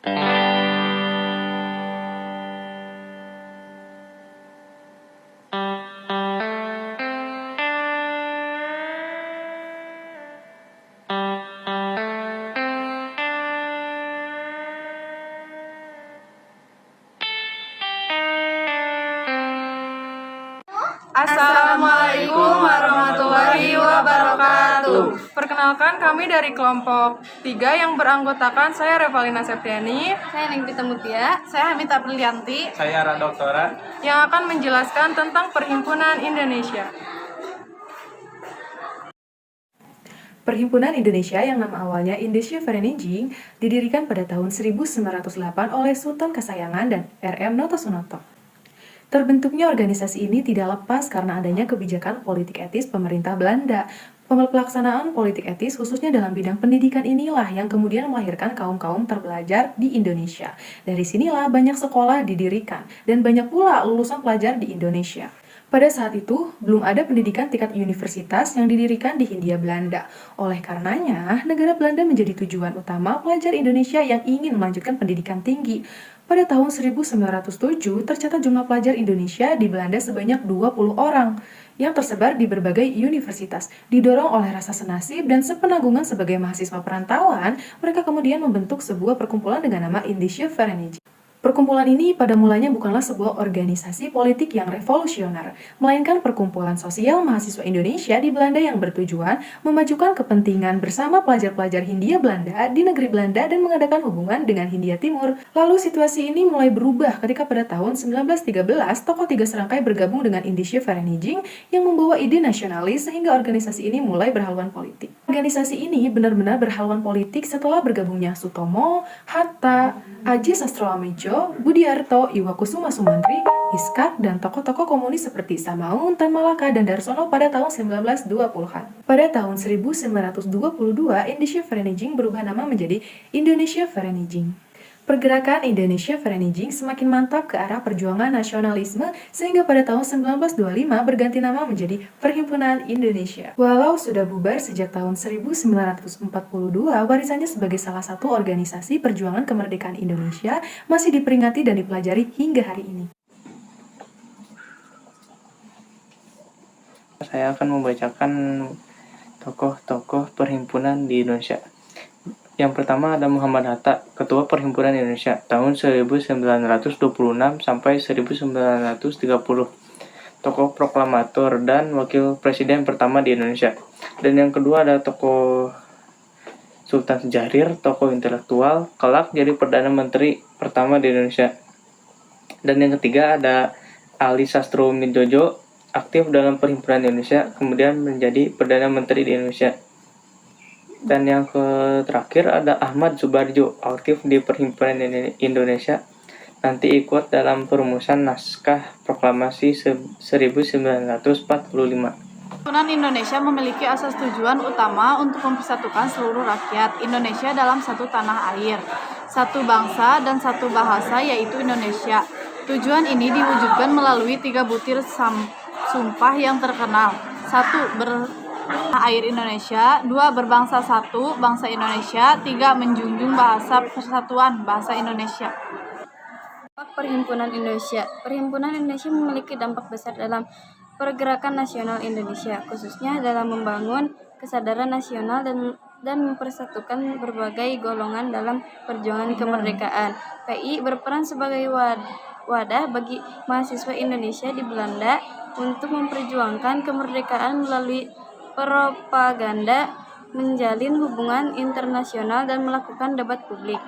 Assalamualaikum warahmatullahi wabarakatuh. Perkenalkan, kami dari kelompok 3 yang beranggotakan saya Revalina Septiani, saya Nengvita Mutia, saya Hamita Brilianti, saya Rada Oktora, yang akan menjelaskan tentang Perhimpunan Indonesia. Perhimpunan Indonesia yang nama awalnya Indische Vereniging didirikan pada tahun 1908 oleh Sultan Kasayangan dan R.M. Noto Sunoto. Terbentuknya organisasi ini tidak lepas karena adanya kebijakan politik etis pemerintah Belanda. Pelaksanaan politik etis khususnya dalam bidang pendidikan inilah yang kemudian melahirkan kaum-kaum terpelajar di Indonesia. Dari sinilah banyak sekolah didirikan dan banyak pula lulusan pelajar di Indonesia. Pada saat itu, belum ada pendidikan tingkat universitas yang didirikan di Hindia Belanda. Oleh karenanya, negara Belanda menjadi tujuan utama pelajar Indonesia yang ingin melanjutkan pendidikan tinggi. Pada tahun 1907, tercatat jumlah pelajar Indonesia di Belanda sebanyak 20 orang yang tersebar di berbagai universitas. Didorong oleh rasa senasib dan sepenanggungan sebagai mahasiswa perantauan, mereka kemudian membentuk sebuah perkumpulan dengan nama Indische Vereniging. Perkumpulan ini pada mulanya bukanlah sebuah organisasi politik yang revolusioner, melainkan perkumpulan sosial mahasiswa Indonesia di Belanda yang bertujuan memajukan kepentingan bersama pelajar-pelajar Hindia Belanda di negeri Belanda dan mengadakan hubungan dengan Hindia Timur. Lalu situasi ini mulai berubah ketika pada tahun 1913 tokoh 3 serangkai bergabung dengan Indische Vereniging yang membawa ide nasionalis sehingga organisasi ini mulai berhaluan politik. Organisasi ini benar-benar berhaluan politik setelah bergabungnya Sutomo, Hatta, Aji Sastroamidjo, Budiarto, Iwakusuma Sumantri, Iskak, dan tokoh-tokoh komunis seperti Samaun, Tan Malaka, dan Darsono pada tahun 1920-an. Pada tahun 1922, Indische Vereniging berubah nama menjadi Indonesia Vereniging. Pergerakan Indonesia Vereniging semakin mantap ke arah perjuangan nasionalisme sehingga pada tahun 1925 berganti nama menjadi Perhimpunan Indonesia. Walau sudah bubar sejak tahun 1942, warisannya sebagai salah satu organisasi perjuangan kemerdekaan Indonesia masih diperingati dan dipelajari hingga hari ini. Saya akan membacakan tokoh-tokoh perhimpunan di Indonesia. Yang pertama ada Muhammad Hatta, Ketua Perhimpunan Indonesia tahun 1926 sampai 1930. Tokoh proklamator dan wakil presiden pertama di Indonesia. Dan yang kedua ada tokoh Sultan Syahrir, tokoh intelektual, kelak jadi Perdana Menteri pertama di Indonesia. Dan yang ketiga ada Ali Sastroamidjojo, aktif dalam Perhimpunan Indonesia, kemudian menjadi Perdana Menteri di Indonesia. Dan yang terakhir ada Ahmad Subarjo, aktif di Perhimpunan Indonesia, nanti ikut dalam perumusan naskah proklamasi 1945. Perhimpunan Indonesia memiliki asas tujuan utama untuk mempersatukan seluruh rakyat Indonesia dalam satu tanah air, satu bangsa dan satu bahasa, yaitu Indonesia. Tujuan ini diwujudkan melalui 3 butir sumpah yang terkenal. 1. Air Indonesia, 2. Berbangsa satu, bangsa Indonesia, 3. Menjunjung bahasa persatuan, bahasa Indonesia. Perhimpunan Indonesia. Perhimpunan Indonesia memiliki dampak besar dalam pergerakan nasional Indonesia, khususnya dalam membangun kesadaran nasional dan mempersatukan berbagai golongan dalam perjuangan kemerdekaan. PI berperan sebagai wadah bagi mahasiswa Indonesia di Belanda untuk memperjuangkan kemerdekaan melalui propaganda, menjalin hubungan internasional, dan melakukan debat publik.